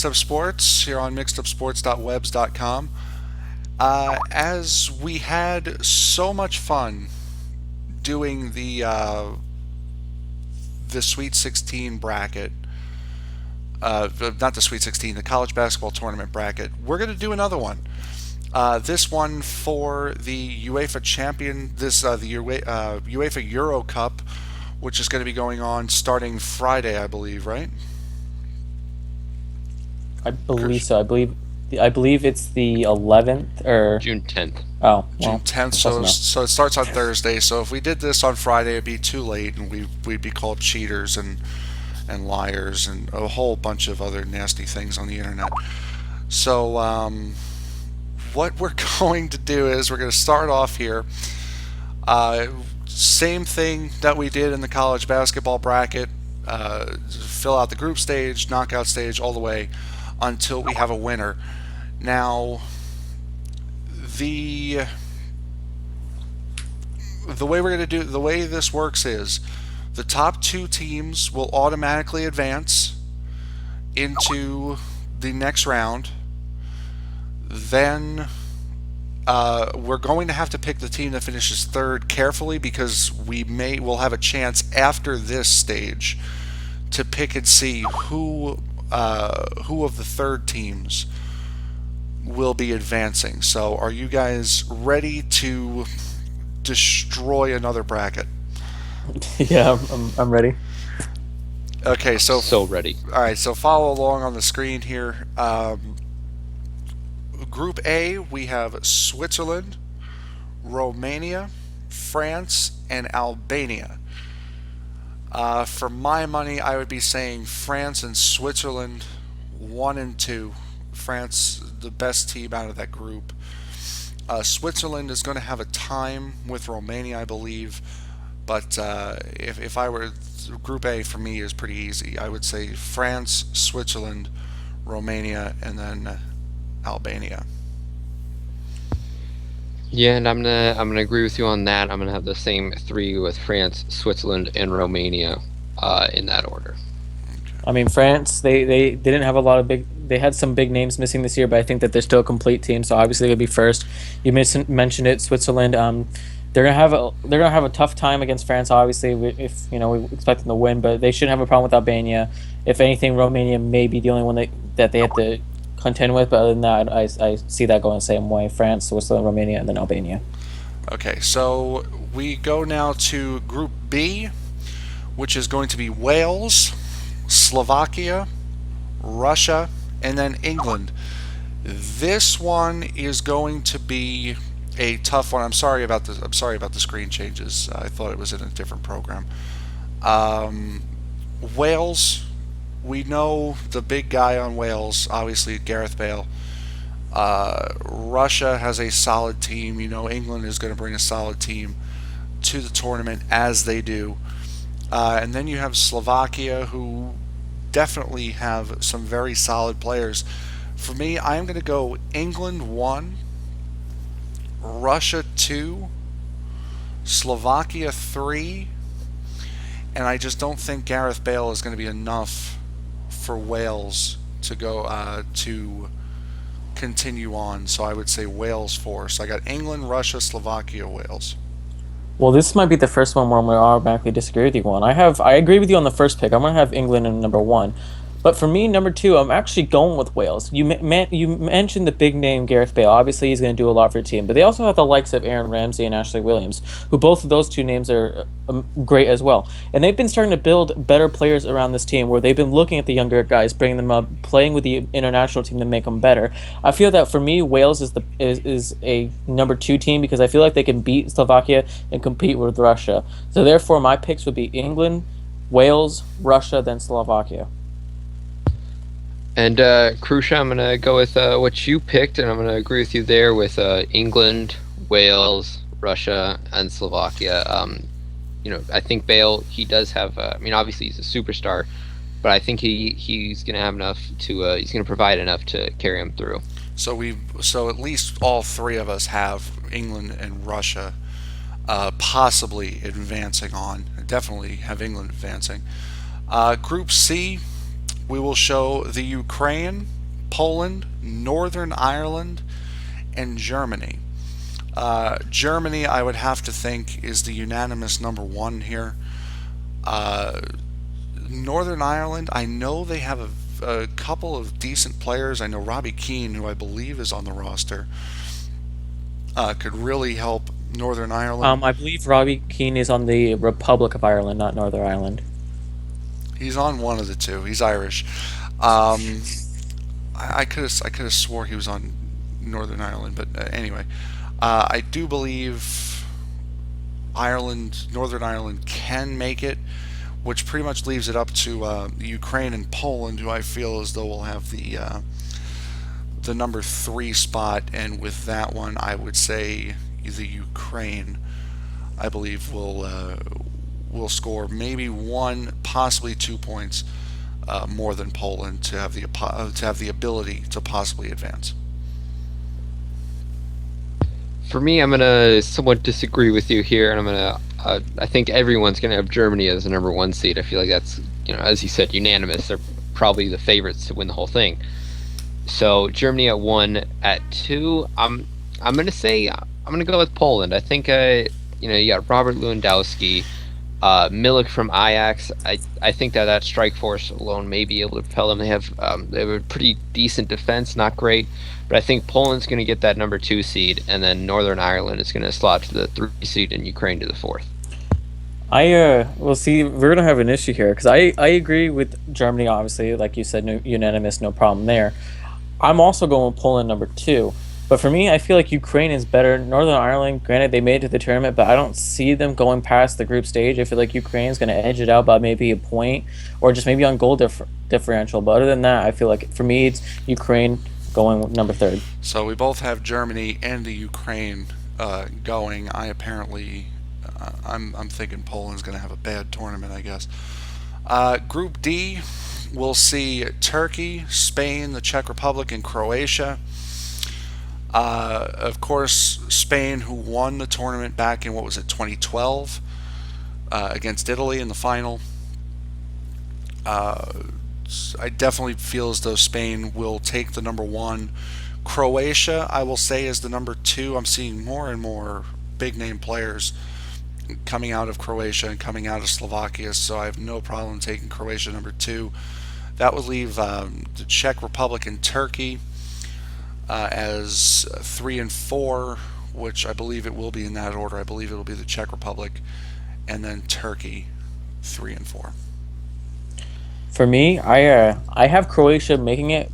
Mixed Up Sports here on mixedupsports.webs.com. As we had so much fun doing the Sweet 16 bracket, not the Sweet 16, the college basketball tournament bracket, we're going to do another one. This one for the UEFA Champion, UEFA Euro Cup, which is going to be going on starting Friday, I believe, right? I believe so. I believe it's the 11th or June 10th. oh June well, 10th. I'm close So enough. so it starts on Thursday. So if we did this on Friday, it'd be too late, and we'd be called cheaters and liars and a whole bunch of other nasty things on the internet. So what we're going to do is we're going to start off here. Uh, Same thing that we did in the college basketball bracket. Fill out the group stage, knockout stage, all the way until we have a winner. Now, the the way this works is the top two teams will automatically advance into the next round. Then we're going to have to pick the team that finishes third carefully because we'll have a chance after this stage to pick and see who of the third teams will be advancing. So, are you guys ready to destroy another bracket? Yeah, I'm ready. Okay, so So ready. all right, so follow along on the screen here. Group A, we have Switzerland, Romania, France, and Albania. For my money, I would be saying France and Switzerland, one and two. France, the best team out of that group. Switzerland is going to have a time with Romania, I believe. But if I were, Group A for me is pretty easy. I would say France, Switzerland, Romania, and then Albania. Yeah, and I'm gonna agree with you on that. I'm gonna have the same three with France, Switzerland, and Romania, in that order. I mean, France, they didn't have a lot of big. They had some big names missing this year, but I think that they're still a complete team. So obviously they'll be first. You mentioned it, Switzerland. They're gonna have a tough time against France. Obviously, if we expect them to win, but they shouldn't have a problem with Albania. If anything, Romania may be the only one that they have to contend with. But other than that, I see that going the same way: France, Switzerland, Romania, and then Albania. Okay, so we go now to Group B, which is going to be Wales, Slovakia, Russia, and then England. This one is going to be a tough one. I'm sorry about the screen changes. I thought it was in a different program. Um, Wales, we know the big guy on Wales, obviously Gareth Bale. Russia has a solid team. England is going to bring a solid team to the tournament as they do. And then you have Slovakia, who definitely have some very solid players. For me, I am going to go England 1, Russia 2, Slovakia 3, and I just don't think Gareth Bale is going to be enough for Wales to go to continue on. So I would say Wales 4. So I got England, Russia, Slovakia, Wales. Well, this might be the first one where I'm going to automatically disagree with you. I agree with you on the first pick. I'm going to have England in number one, but for me, number two, I'm actually going with Wales. You mentioned the big name Gareth Bale. Obviously, he's going to do a lot for your team, but they also have the likes of Aaron Ramsey and Ashley Williams, who both of those two names are great as well. And they've been starting to build better players around this team, where they've been looking at the younger guys, bringing them up, playing with the international team to make them better. I feel that for me, Wales is a number two team because I feel like they can beat Slovakia and compete with Russia. So therefore, my picks would be England, Wales, Russia, then Slovakia. And Krusha, I'm gonna go with what you picked, and I'm gonna agree with you there with England, Wales, Russia, and Slovakia. I think Bale, he does have. Obviously he's a superstar, but I think he's gonna have enough to. He's gonna provide enough to carry him through. So at least all three of us have England and Russia possibly advancing on. Definitely have England advancing. Group C, we will show the Ukraine, Poland, Northern Ireland, and Germany. Germany, I would have to think, is the unanimous number one here. Uh, Northern Ireland, I know they have a couple of decent players. I know Robbie Keane, who I believe is on the roster, could really help Northern Ireland. I believe Robbie Keane is on the Republic of Ireland, not Northern Ireland. He's on one of the two. He's Irish. Um, I could have swore he was on Northern Ireland, but anyway, I do believe Northern Ireland can make it, which pretty much leaves it up to Ukraine and Poland, who I feel as though will have the number three spot. And with that one, I would say the Ukraine, I believe, will score maybe one, possibly 2 points more than Poland to have the ability to possibly advance. For me, I'm gonna somewhat disagree with you here, and I'm gonna. I think everyone's gonna have Germany as the number one seed. I feel like that's, as you said, unanimous. They're probably the favorites to win the whole thing. So Germany at one, at two. I'm gonna say I'm gonna go with Poland. I think you got Robert Lewandowski, Milik from Ajax. I think that strike force alone may be able to propel them. They have a pretty decent defense, not great, but I think Poland's going to get that number two seed, and then Northern Ireland is going to slot to the three seed, and Ukraine to the fourth. Well, see, we're gonna have an issue here because I agree with Germany. Obviously, like you said, no, unanimous, no problem there. I'm also going with Poland number two. But for me, I feel like Ukraine is better. Northern Ireland, granted, they made it to the tournament, but I don't see them going past the group stage. I feel like Ukraine's going to edge it out by maybe a point or just maybe on goal differential. But other than that, I feel like for me, it's Ukraine going with number third. So we both have Germany and the Ukraine going. I'm thinking Poland's going to have a bad tournament, I guess. Group D, we'll see Turkey, Spain, the Czech Republic, and Croatia. Of course, Spain, who won the tournament back in, 2012, against Italy in the final. I definitely feel as though Spain will take the number one. Croatia, I will say, is the number two. I'm seeing more and more big name players coming out of Croatia and coming out of Slovakia, so I have no problem taking Croatia number two. That would leave the Czech Republic and Turkey as 3 and 4, which I believe it will be in that order. I believe it will be the Czech Republic and then Turkey, 3 and 4. For me, I have Croatia making it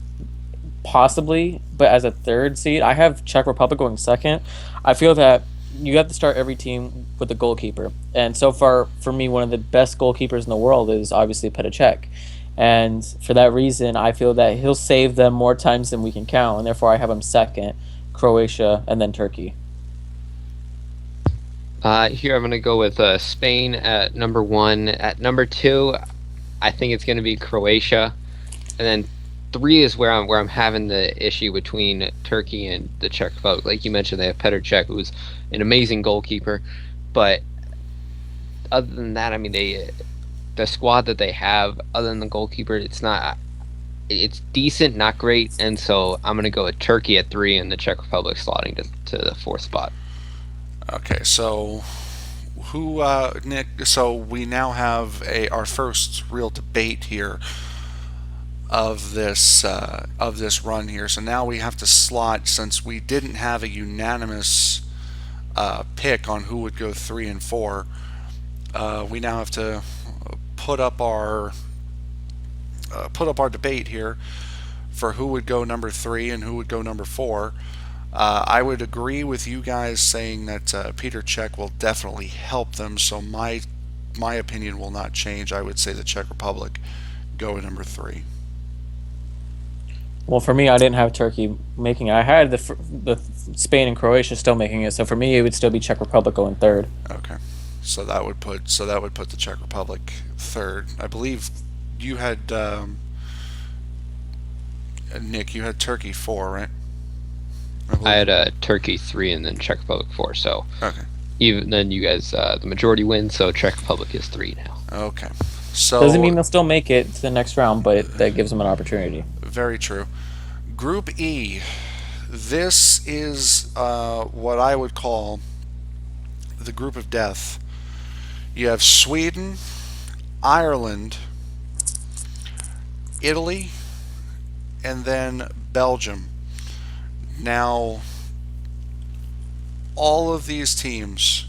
possibly, but as a third seed, I have Czech Republic going second. I feel that you have to start every team with a goalkeeper, and so far for me, one of the best goalkeepers in the world is obviously Petr Cech. And for that reason, I feel that he'll save them more times than we can count, and therefore I have him second, Croatia, and then Turkey. Here I'm going to go with Spain at number one. At number two, I think it's going to be Croatia, and then three is where I'm having the issue between Turkey and the Czech Republic. Like you mentioned, they have Petr Cech, who's an amazing goalkeeper, but other than that, I mean, the squad that they have, other than the goalkeeper, it's decent, not great, and so I'm gonna go with Turkey at three and the Czech Republic slotting to the fourth spot. Okay, so Nick? So we now have our first real debate here of this run here. So now we have to slot, since we didn't have a unanimous pick on who would go 3 and 4. We now have to put up our debate here for who would go number 3 and who would go number 4. I would agree with you guys saying that Petr Cech will definitely help them. So my opinion will not change. I would say the Czech Republic go at number 3. Well, for me, I didn't have Turkey making it. I had the Spain and Croatia still making it. So for me, it would still be Czech Republic going third. Okay, so that would put the Czech Republic third. I believe you had Nick. You had Turkey 4, right? I had Turkey 3 and then Czech Republic 4. So Okay. even then, you guys the majority wins. So Czech Republic is 3 now. Okay. Doesn't mean So they'll still make it to the next round, but that gives them an opportunity. very true. Group E. This is what I would call the group of death. You have Sweden, Ireland, Italy, and then Belgium. Now, all of these teams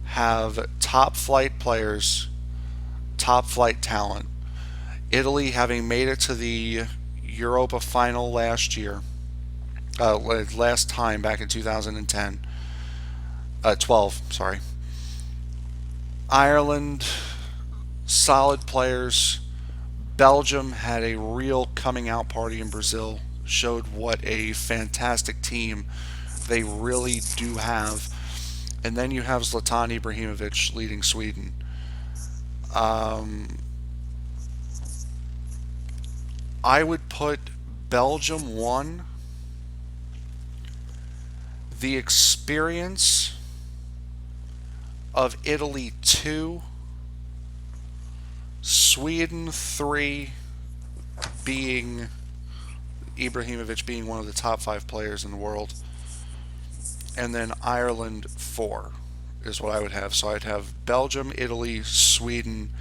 have top flight players, top flight talent. Italy having made it to the Europa final last year, last time back in 2010, 12, sorry. Ireland, solid players. Belgium had a real coming out party in Brazil, showed what a fantastic team they really do have. And then you have Zlatan Ibrahimovic leading Sweden. Um, I would put Belgium 1. The experience of Italy 2. Sweden 3, being Ibrahimovic being one of the top 5 players in the world. And then Ireland 4 is what I would have. So I'd have Belgium, Italy, Sweden,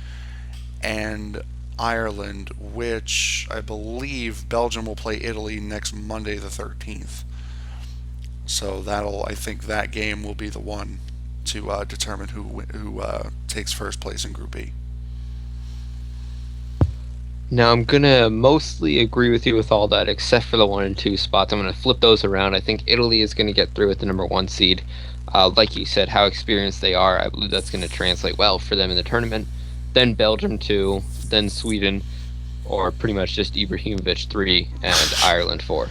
and Ireland, which I believe Belgium will play Italy next Monday the 13th. So I think that game will be the one to determine who takes first place in Group E. Now I'm gonna mostly agree with you with all that, except for the 1 and 2 spots. I'm gonna flip those around. I think Italy is gonna get through with the #1 seed. Like you said, how experienced they are, I believe that's gonna translate well for them in the tournament. Then Belgium 2, then Sweden, or pretty much just Ibrahimovic 3 and Ireland 4.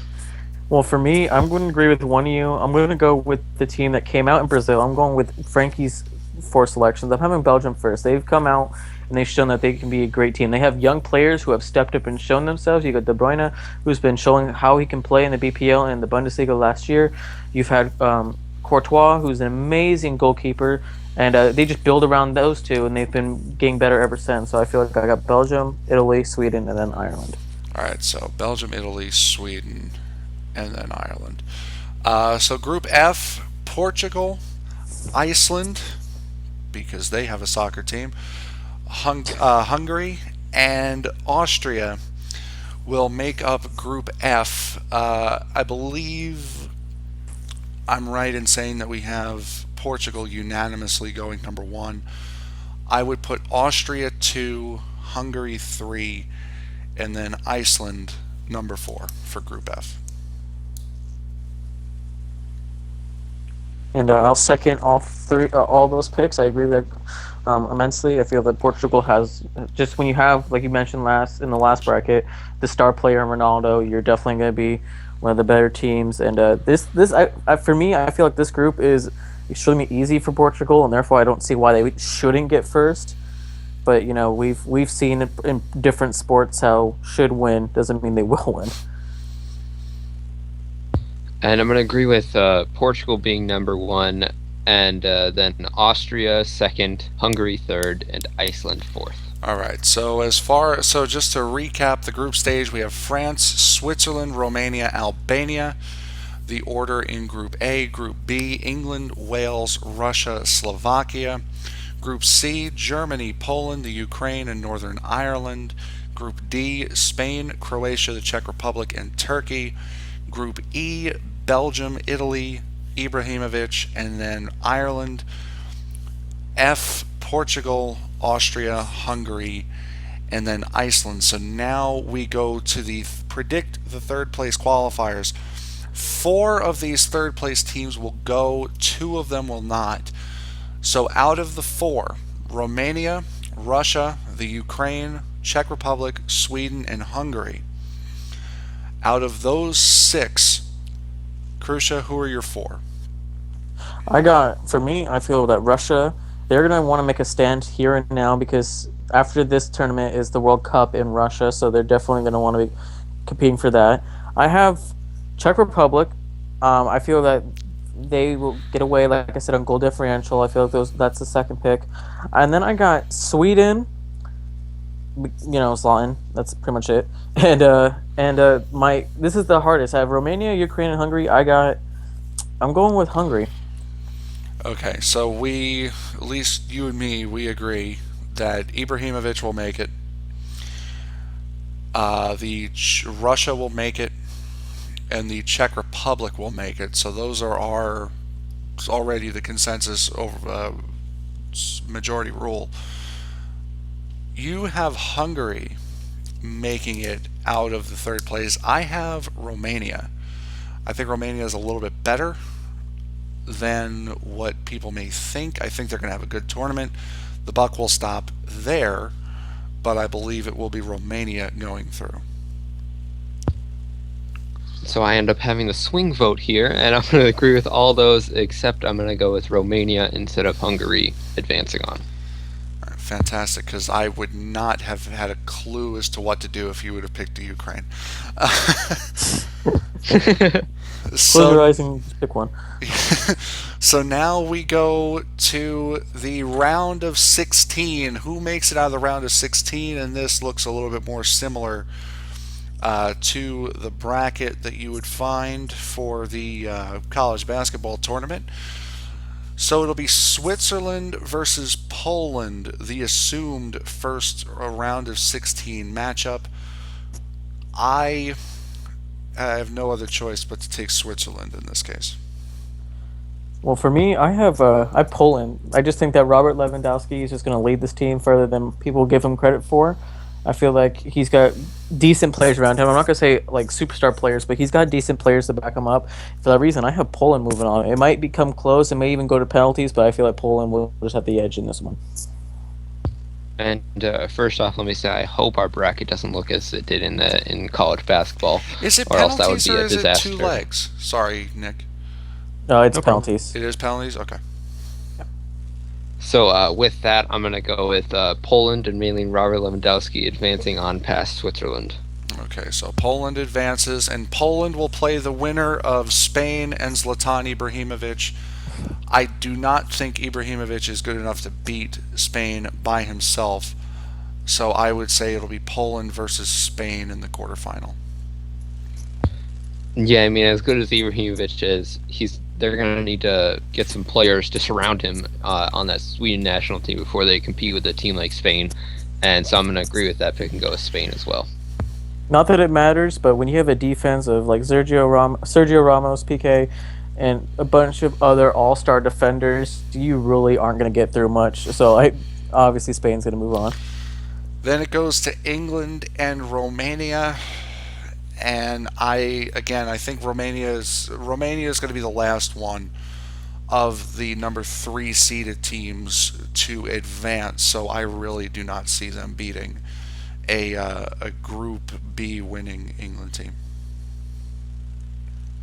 Well, for me, I'm going to agree with one of you. I'm going to go with the team that came out in Brazil. I'm going with Frankie's 4 selections. I'm having Belgium first. They've come out and they've shown that they can be a great team. They have young players who have stepped up and shown themselves. You got De Bruyne, who's been showing how he can play in the BPL and the Bundesliga last year. You've had Courtois, who's an amazing goalkeeper, and they just build around those two, and they've been getting better ever since. So I feel like I got Belgium, Italy, Sweden, and then Ireland. All right, so Belgium, Italy, Sweden, and then Ireland. So Group F, Portugal, Iceland, because they have a soccer team, Hungary, and Austria will make up Group F. I believe I'm right in saying that we have Portugal unanimously going #1. I would put Austria 2, Hungary 3, and then Iceland #4 for Group F. And I'll second all those picks. I agree with immensely. I feel that Portugal has, just when you have, like you mentioned in the last bracket, the star player Ronaldo, you're definitely going to be one of the better teams. And for me, I feel like this group is extremely easy for Portugal, and therefore I don't see why they shouldn't get first. But we've seen in different sports how should win doesn't mean they will win. And I'm going to agree with Portugal being #1, and then Austria 2nd, Hungary 3rd, and Iceland 4th. All right. So just to recap the group stage, we have France, Switzerland, Romania, Albania. The order in Group A: Group B, England, Wales, Russia, Slovakia. Group C: Germany, Poland, the Ukraine, and Northern Ireland. Group D: Spain, Croatia, the Czech Republic, and Turkey. Group E: Belgium, Italy, Ibrahimovic, and then Ireland. F: Portugal, Austria, Hungary, and then Iceland. So now we go to predict the third place qualifiers. 4 of these third place teams will go, 2 of them will not. So out of the 4, Romania, Russia, the Ukraine, Czech Republic, Sweden, and Hungary. Out of those 6, Krusha, who are your 4? For me, I feel that Russia, they're going to want to make a stand here and now because after this tournament is the World Cup in Russia, so they're definitely going to want to be competing for that. I have Czech Republic. I feel that they will get away, like I said, on goal differential. I feel like that's the second pick. And then I got Sweden, Zlatan. That's pretty much it. And my this is the hardest. I have Romania, Ukraine, and Hungary. I'm going with Hungary. Okay, so at least you and me, we agree that Ibrahimovic will make it. Russia will make it, and the Czech Republic will make it. So those are our already the consensus over majority rule. You have Hungary making it out of the third place. I have Romania. I think Romania is a little bit better than what people may think. I think they're going to have a good tournament. The buck will stop there, but I believe it will be Romania going through. So I end up having the swing vote here, and I'm going to agree with all those, except I'm going to go with Romania instead of Hungary advancing on. All right, fantastic, because I would not have had a clue as to what to do if you would have picked the Ukraine. Close your eyes and just pick one. So now we go to the round of 16. Who makes it out of the round of 16? And this looks a little bit more similar to the bracket that you would find for the college basketball tournament. So it'll be Switzerland versus Poland, the assumed first round of 16 matchup. I have no other choice but to take Switzerland in this case. Well, for me, I Poland. I just think that Robert Lewandowski is just going to lead this team further than people give him credit for. I feel like he's got decent players around him. I'm not going to say like superstar players, but he's got decent players to back him up. For that reason, I have Poland moving on. It might become close. It may even go to penalties, but I feel like Poland will just have the edge in this one. And first off, let me say I hope our bracket doesn't look as it did in college basketball, Is it or else that would penalties be or a is it disaster. two legs? Sorry, Nick. No, it's No problem. penalties. It is penalties? Okay. So with that, I'm going to go with Poland and mainly Robert Lewandowski advancing on past Switzerland. Okay, so Poland advances, and Poland will play the winner of Spain and Zlatan Ibrahimovic. I do not think Ibrahimovic is good enough to beat Spain by himself, so I would say it'll be Poland versus Spain in the quarterfinal. Yeah, I mean, as good as Ibrahimovic is, they're going to need to get some players to surround him on that Sweden national team before they compete with a team like Spain. And so I'm going to agree with that pick and go with Spain as well. Not that it matters, but when you have a defense of like Sergio Ramos, PK, and a bunch of other all-star defenders, you really aren't going to get through much. So obviously Spain's going to move on. Then it goes to England and Romania. And I think Romania is going to be the last one of the number 3 seeded teams to advance. So I really do not see them beating a Group B winning England team.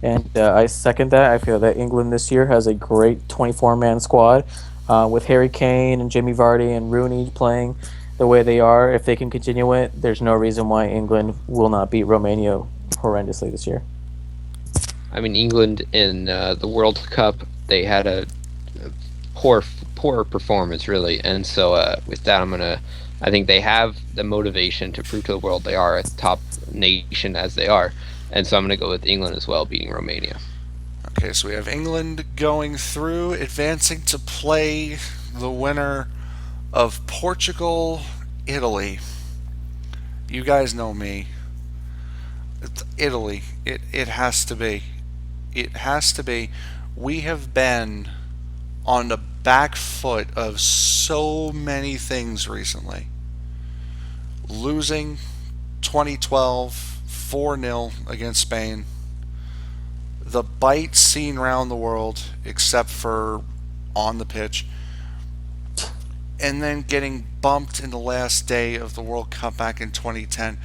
And I second that. I feel that England this year has a great 24-man squad with Harry Kane and Jamie Vardy and Rooney playing the way they are. If they can continue it, there's no reason why England will not beat Romania horrendously this year. I mean, England in the World Cup, they had a poor performance, really. And so with that, I think they have the motivation to prove to the world they are a top nation as they are. And so I'm going to go with England as well, beating Romania. Okay, so we have England going through, advancing to play the winner of Portugal, Italy. You guys know me. It's Italy. It has to be. It has to be. We have been on the back foot of so many things recently. Losing 2012 4-0 against Spain. The bite seen around the world, except for on the pitch. And then getting bumped in the last day of the World Cup back in 2010.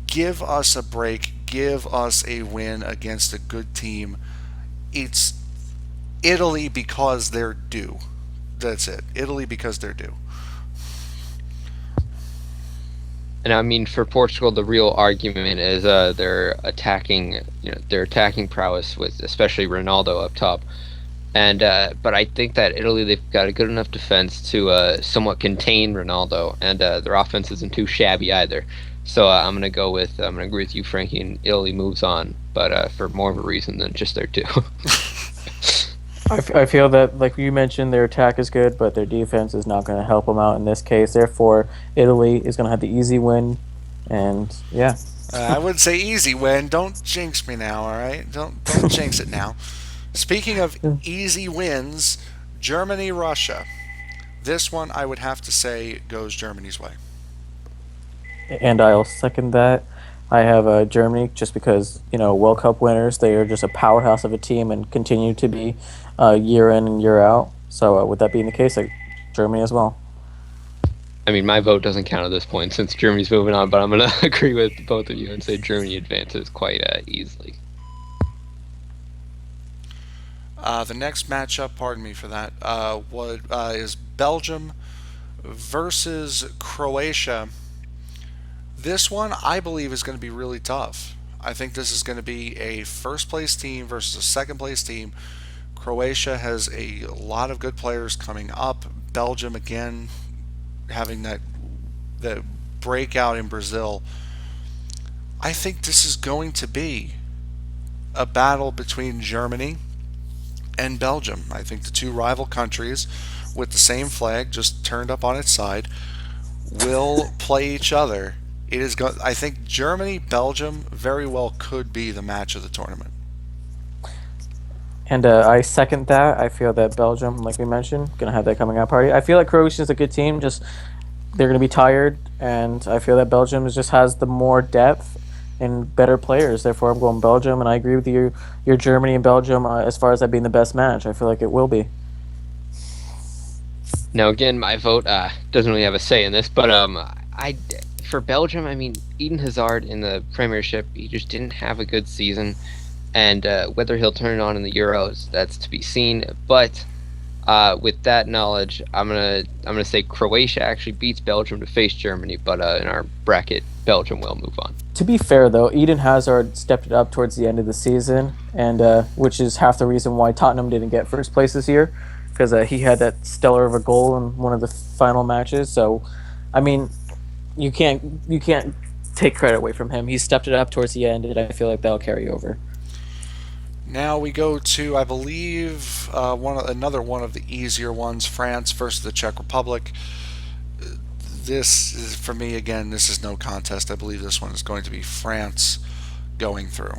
Give us a break. Give us a win against a good team. It's Italy because they're due. That's it. Italy because they're due. And I mean, for Portugal, the real argument is their attacking prowess with especially Ronaldo up top. And but I think that Italy, they've got a good enough defense to somewhat contain Ronaldo, and their offense isn't too shabby either. So I'm gonna agree with you, Frankie, and Italy moves on, but for more of a reason than just their two. I feel that, like you mentioned, their attack is good, but their defense is not going to help them out in this case. Therefore, Italy is going to have the easy win, and yeah. I wouldn't say easy win. Don't jinx me now, all right? Don't jinx it now. Speaking of easy wins, Germany Russia. This one I would have to say goes Germany's way. And I'll second that. I have Germany just because World Cup winners. They are just a powerhouse of a team and continue to be year in and year out. So with that being the case, Germany as well. I mean, my vote doesn't count at this point since Germany's moving on, but I'm gonna agree with both of you and say Germany advances quite easily. The next matchup, pardon me for that, is Belgium versus Croatia. This one, I believe, is going to be really tough. I think this is going to be a first place team versus a second place team. Croatia has a lot of good players coming up. Belgium, again, having that breakout in Brazil. I think this is going to be a battle between Germany and Belgium. I think the two rival countries with the same flag just turned up on its side will play each other. I think Germany Belgium very well could be the match of the tournament. And I second that. I feel that Belgium, like we mentioned, going to have that coming out party. I feel like Croatia is a good team. Just they're going to be tired, and I feel that Belgium just has the more depth and better players. Therefore, I'm going Belgium, and I agree with you. Your Germany and Belgium, as far as that being the best match, I feel like it will be. Now, again, my vote doesn't really have a say in this, but for Belgium, I mean, Eden Hazard in the Premiership, he just didn't have a good season, and whether he'll turn it on in the Euros, that's to be seen. But with that knowledge, I'm gonna say Croatia actually beats Belgium to face Germany, but in our bracket, Belgium will move on. To be fair, though, Eden Hazard stepped it up towards the end of the season, and which is half the reason why Tottenham didn't get first place this year, because he had that stellar of a goal in one of the final matches. So, I mean, you can't take credit away from him. He stepped it up towards the end, and I feel like that'll carry over. Now we go to, I believe, another one of the easier ones: France versus the Czech Republic. This is, for me, again, this is no contest. I believe this one is going to be France going through.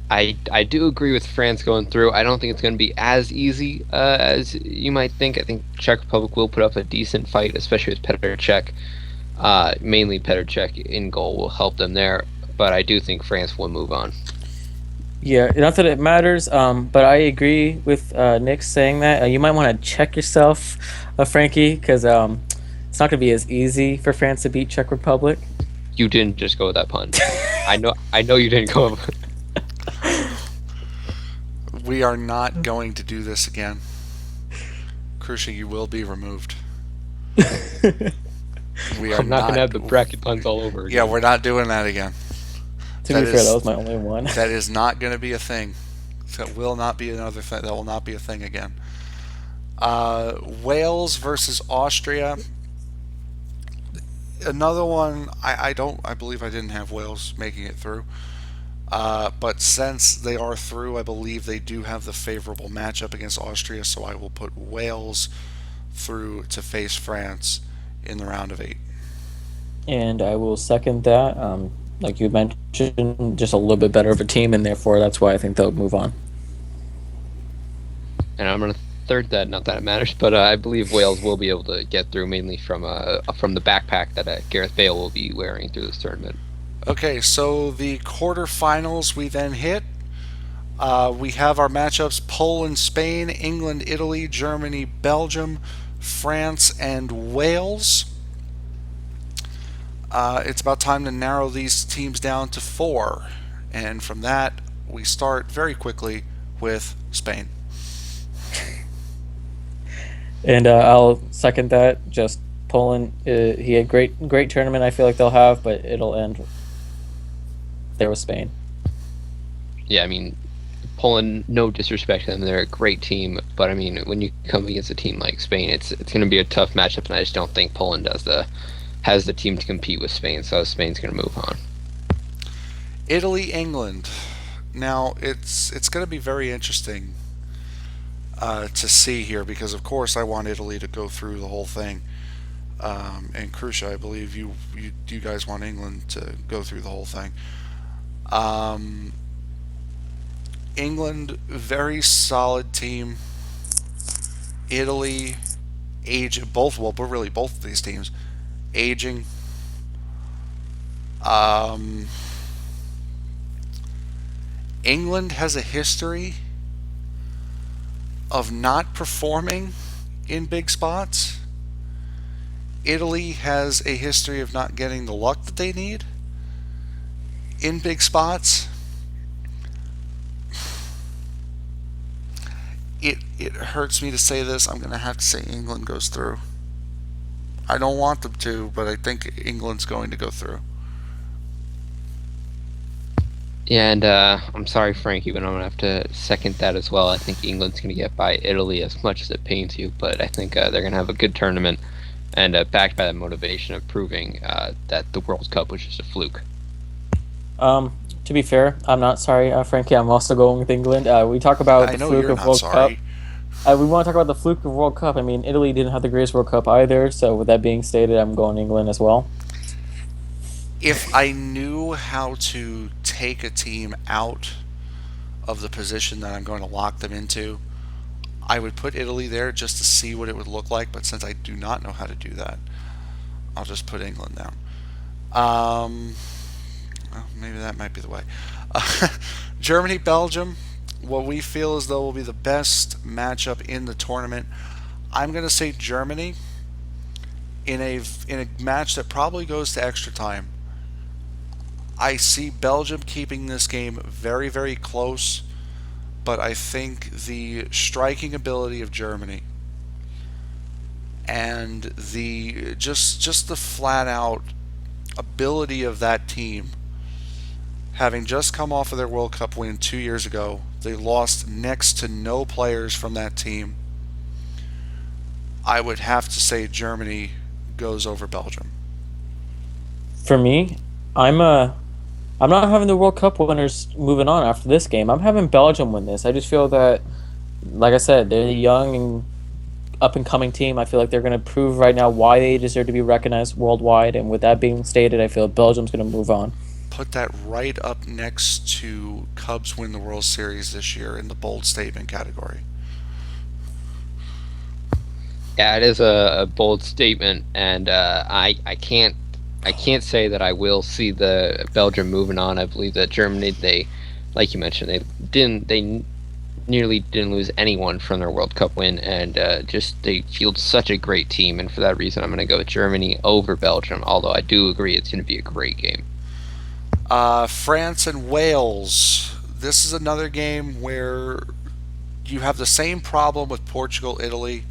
I do agree with France going through. I don't think it's going to be as easy as you might think. I think Czech Republic will put up a decent fight, especially with Petr Cech. Mainly Petr Cech in goal will help them there, but I do think France will move on. Yeah, not that it matters, but I agree with Nick saying that. You might want to check yourself, Frankie, because it's not going to be as easy for France to beat Czech Republic. You didn't just go with that pun. I know you didn't go with We are not going to do this again. Crucial, you will be removed. I'm not going to have the bracket puns all over again. Yeah, we're not doing that again. To be fair, that was my only one. That is not going to be a thing. That will not be another thing. That will not be a thing again. Wales versus Austria. Another one. I believe I didn't have Wales making it through. But since they are through, I believe they do have the favorable matchup against Austria. So I will put Wales through to face France in the round of 8. And I will second that. Like you mentioned, just a little bit better of a team, and therefore that's why I think they'll move on. And I'm going to third that. Not that it matters, but I believe Wales will be able to get through, mainly from the backpack that Gareth Bale will be wearing through this tournament. Okay, so the quarterfinals we then hit. We have our matchups: Poland, Spain, England, Italy, Germany, Belgium, France, and Wales. It's about time to narrow these teams down to 4. And from that, we start very quickly with Spain. And I'll second that. Just Poland, he had great tournament I feel like they'll have, but it'll end there with Spain. Yeah, I mean, Poland, no disrespect to them, they're a great team, but I mean, when you come against a team like Spain, it's going to be a tough matchup, and I just don't think Poland has the team to compete with Spain, so Spain's going to move on. Italy, England. Now it's going to be very interesting to see here because of course I want Italy to go through the whole thing. And Crucia, I believe you guys want England to go through the whole thing. Um, England, very solid team. Italy, but really both of these teams, aging. Um, England has a history of not performing in big spots. Italy has a history of not getting the luck that they need in big spots. It hurts me to say this. I'm going to have to say England goes through. I don't want them to, but I think England's going to go through. Yeah, and I'm sorry, Frankie, but I'm gonna have to second that as well. I think England's gonna get by Italy as much as it pains you, but I think they're gonna have a good tournament, and backed by that motivation of proving that the World Cup was just a fluke. To be fair, I'm not sorry, Frankie. I'm also going with England. We talk about I the know fluke you're of not World Cup. sorry. We want to talk about the fluke of World Cup. I mean, Italy didn't have the greatest World Cup either. So with that being stated, I'm going England as well. If I knew how to take a team out of the position that I'm going to lock them into, I would put Italy there just to see what it would look like. But since I do not know how to do that, I'll just put England down. Well, maybe that might be the way. Germany, Belgium. What we feel as though will be the best matchup in the tournament. I'm going to say Germany in a match that probably goes to extra time. I see Belgium keeping this game very, very close, but I think the striking ability of Germany and the just the flat out ability of that team, having just come off of their World Cup win 2 years ago, they lost next to no players from that team. I would have to say Germany goes over Belgium. For me, I'm not having the World Cup winners moving on after this game. I'm having Belgium win this. I just feel that, like I said, they're a young and up and coming team. I feel like they're going to prove right now why they deserve to be recognized worldwide. And with that being stated, I feel Belgium's going to move on. Put that right up next to Cubs win the World Series this year in the bold statement category. Yeah, it is a bold statement, and I can't say that I will see the Belgium moving on. I believe that Germany, they, like you mentioned, they nearly didn't lose anyone from their World Cup win, and just they field such a great team, and for that reason, I'm going to go with Germany over Belgium. Although I do agree it's going to be a great game. France and Wales. This is another game where you have the same problem with Portugal, Italy.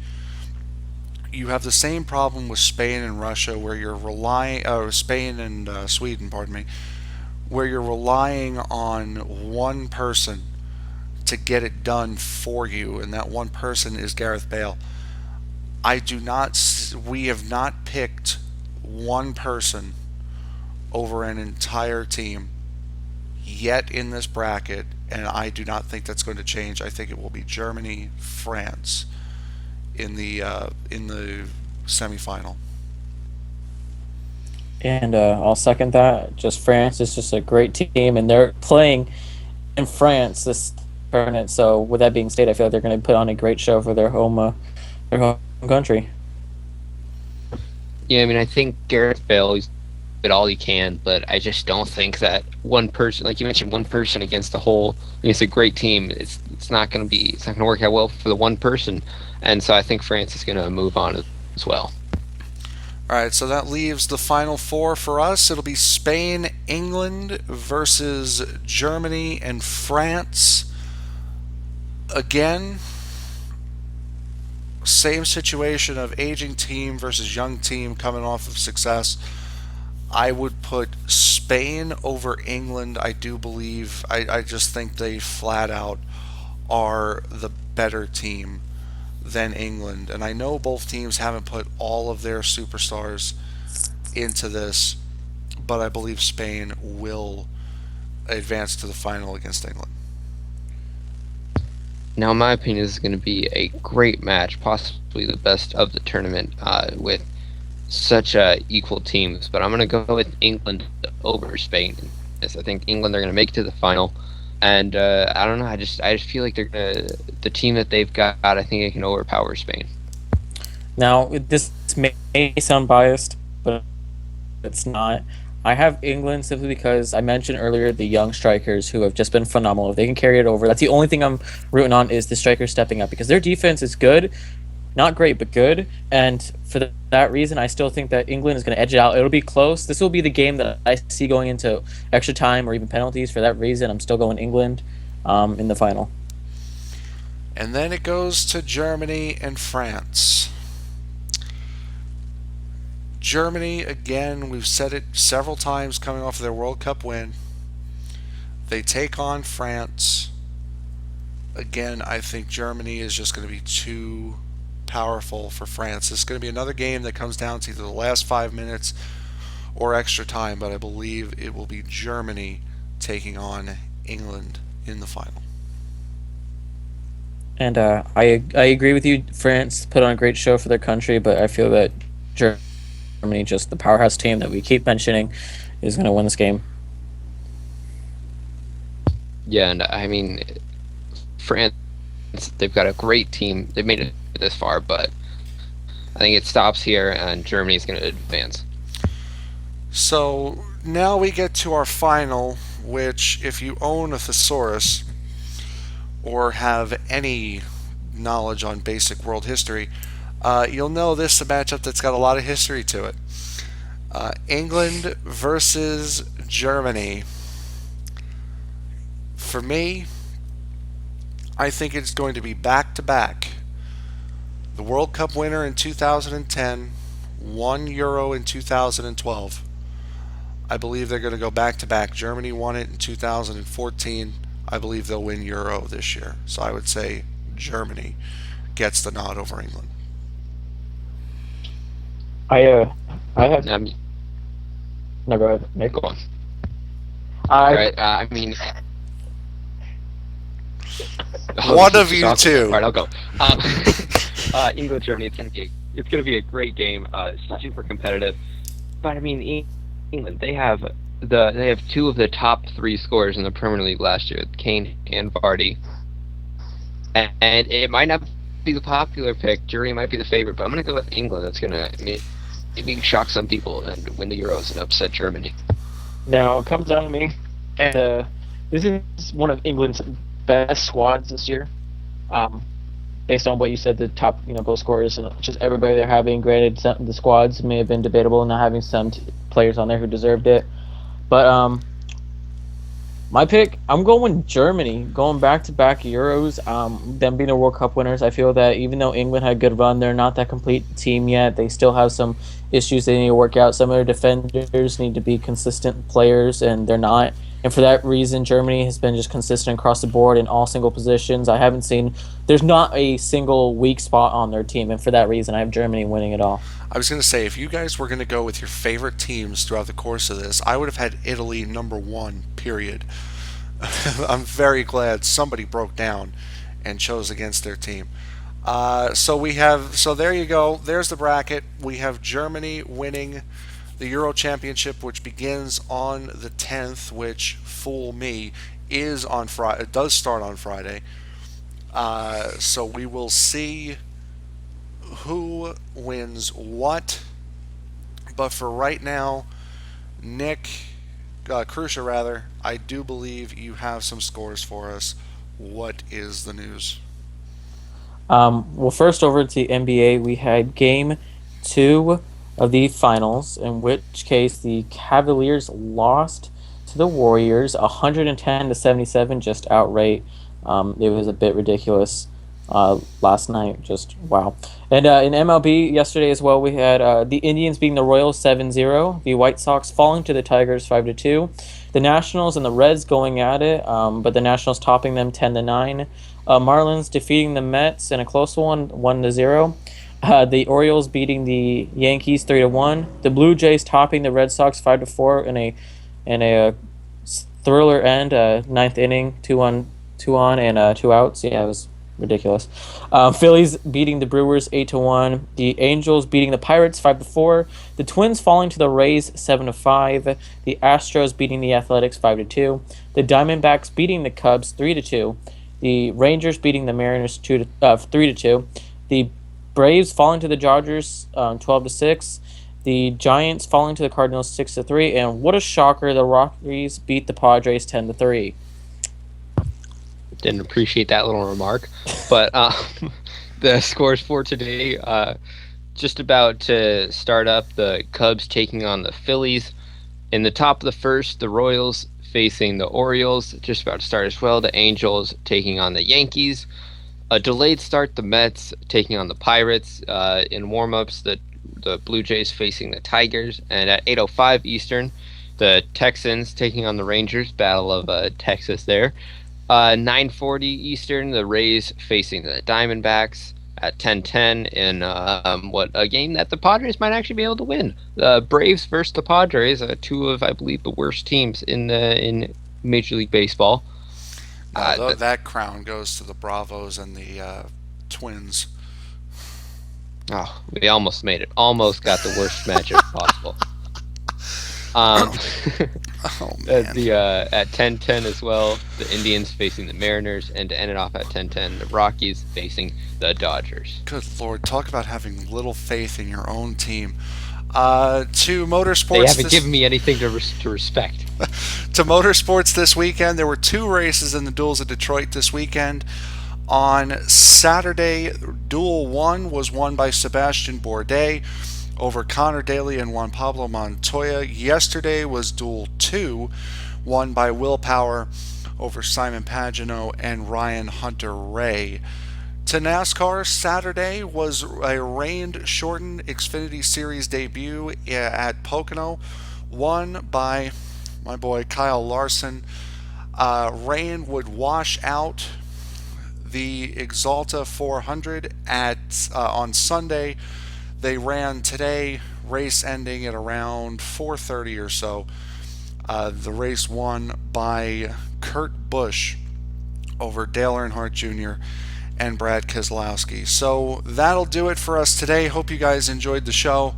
You have the same problem with Spain and Russia, where you're relying, Spain and Sweden, pardon me, where you're relying on one person to get it done for you, and that one person is Gareth Bale. I do not. We have not picked one person over an entire team yet in this bracket, and I do not think that's going to change. I think it will be Germany, France in the semifinal. And I'll second that. Just France is just a great team, and they're playing in France this tournament. So with that being stated, I feel like they're going to put on a great show for their home country. Yeah, I mean, I think Gareth Bale, he's did all he can, but I just don't think that one person, like you mentioned, one person against against a great team, it's not going to work out well for the one person, and so I think France is going to move on as well. All right, so that leaves the final four for us. It'll be Spain, England versus Germany and France. Again, same situation of aging team versus young team coming off of success. I would put Spain Spain over England. I do believe. I just think they flat out are the better team than England. And I know both teams haven't put all of their superstars into this, but I believe Spain will advance to the final against England. Now, in my opinion, this is going to be a great match, possibly the best of the tournament, with such equal teams. But I'm going to go with England over Spain. Yes, I think England are going to make it to the final, and I don't know. I just feel like they're gonna the team that they've got. I think it can overpower Spain. Now, this may sound biased, but it's not. I have England simply because I mentioned earlier the young strikers who have just been phenomenal. If they can carry it over, that's the only thing I'm rooting on is the strikers stepping up because their defense is good, not great, but good. And for that reason, I still think that England is going to edge it out. It'll be close. This will be the game that I see going into extra time or even penalties. For that reason, I'm still going England in the final. And then it goes to Germany and France. Germany, again, we've said it several times coming off of their World Cup win. They take on France. Again, I think Germany is just going to be too powerful for France. It's going to be another game that comes down to either the last 5 minutes or extra time, but I believe it will be Germany taking on England in the final. And I agree with you. France put on a great show for their country, but I feel that Germany, just the powerhouse team that we keep mentioning, is going to win this game. Yeah, and I mean, France, they've got a great team. They've made it this far, but I think it stops here, and Germany's going to advance. So now we get to our final, which, if you own a thesaurus or have any knowledge on basic world history, you'll know this is a matchup that's got a lot of history to it. England versus Germany. For me, I think it's going to be back to back. The World Cup winner in 2010 won Euro in 2012. I believe they're going to go back to back. Germany won it in 2014. I believe they'll win Euro this year. So I would say Germany gets the nod over England. I have Um, no, go ahead, Nick. Go on. I All right. I mean, One of you two. All right, I'll go. England, Germany. It's gonna be a great game. Super competitive. But I mean, England. They have two of the top three scorers in the Premier League last year, Kane and Vardy. And it might not be the popular pick. Germany might be the favorite, but I'm gonna go with England. That's gonna maybe shock some people and win the Euros and upset Germany. Now it comes down to me, and this is one of England's best squads this year. Based on what you said, the top goal scorers and just everybody they're having. Granted, the squads may have been debatable, not having some players on there who deserved it, but my pick, I'm going Germany, going back-to-back Euros. Them being the World Cup winners, I feel that even though England had a good run, they're not that complete team yet. They still have some issues they need to work out. Some of their defenders need to be consistent players, and they're not. And for that reason, Germany has been just consistent across the board in all single positions. I haven't seen, there's not a single weak spot on their team, and for that reason, I have Germany winning it all. I was going to say, if you guys were going to go with your favorite teams throughout the course of this, I would have had Italy number one, period. I'm very glad somebody broke down and chose against their team. So there you go. There's the bracket. We have Germany winning the Euro Championship, which begins on the 10th, which, fool me, is on Friday. It does start on Friday. So we will see who wins what. But for right now, Nick, Krusha rather, I do believe you have some scores for us. What is the news? Well, first over to the NBA, we had Game 2 of the finals, in which case the Cavaliers lost to the Warriors 110-77, just outright. It was a bit ridiculous. last night. Just wow. And in MLB yesterday as well, we had the Indians beating the Royals 7-0, the White Sox falling to the Tigers 5-2, the Nationals and the Reds going at it, but the Nationals topping them 10-9. Marlins defeating the Mets in a close one, 1-0. The Orioles beating the Yankees 3-1. The Blue Jays topping the Red Sox 5-4 in a thriller end, ninth inning, two on and two outs. Yeah, it was ridiculous. Phillies beating the Brewers 8-1. The Angels beating the Pirates 5-4. The Twins falling to the Rays 7-5. The Astros beating the Athletics 5-2. The Diamondbacks beating the Cubs 3-2. The Rangers beating the Mariners 3-2. The Braves falling to the Dodgers 12-6. The Giants falling to the Cardinals 6-3. And what a shocker! The Rockies beat the Padres 10-3. Didn't appreciate that little remark, but the scores for today, just about to start up. The Cubs taking on the Phillies. In the top of the first, the Royals facing the Orioles, just about to start as well. The Angels taking on the Yankees. A delayed start, the Mets taking on the Pirates. In warm-ups, the Blue Jays facing the Tigers. And at 8:05 Eastern, the Texans taking on the Rangers. Battle of Texas there. 9:40 Eastern, the Rays facing the Diamondbacks. At 10:10 in what a game that the Padres might actually be able to win. The Braves versus the Padres, two of I believe the worst teams in Major League Baseball. That crown goes to the Bravos and the Twins. Oh, we almost made it. Almost got the worst matchup possible. Um, Oh man. at 10:10 as well, the Indians facing the Mariners, and to end it off at 10:10, the Rockies facing the Dodgers. Good Lord, talk about having little faith in your own team. To motorsports. They haven't given me anything to respect. To motorsports this weekend, there were two races in the Duels of Detroit this weekend. On Saturday, Duel 1 was won by Sebastian Bourdais over Connor Daly and Juan Pablo Montoya. Yesterday was Duel 2, won by Will Power over Simon Pagenaud and Ryan Hunter-Ray. To NASCAR, Saturday was a rain-shortened Xfinity Series debut at Pocono, won by my boy Kyle Larson. Rain would wash out the Exalta 400 on Sunday. They ran today, race ending at around 4:30 or so. The race won by Kurt Busch over Dale Earnhardt Jr. and Brad Keselowski. So that'll do it for us today. Hope you guys enjoyed the show.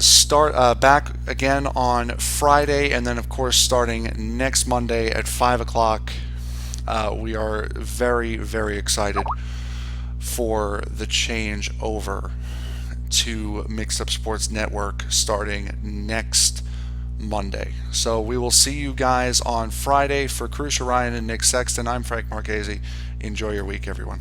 Start back again on Friday, and then of course starting next Monday at 5 o'clock. We are very, very excited for the change over to Mixed Up Sports Network starting next Monday. So we will see you guys on Friday. For Crucia Ryan and Nick Sexton, I'm Frank Marchese. Enjoy your week, everyone.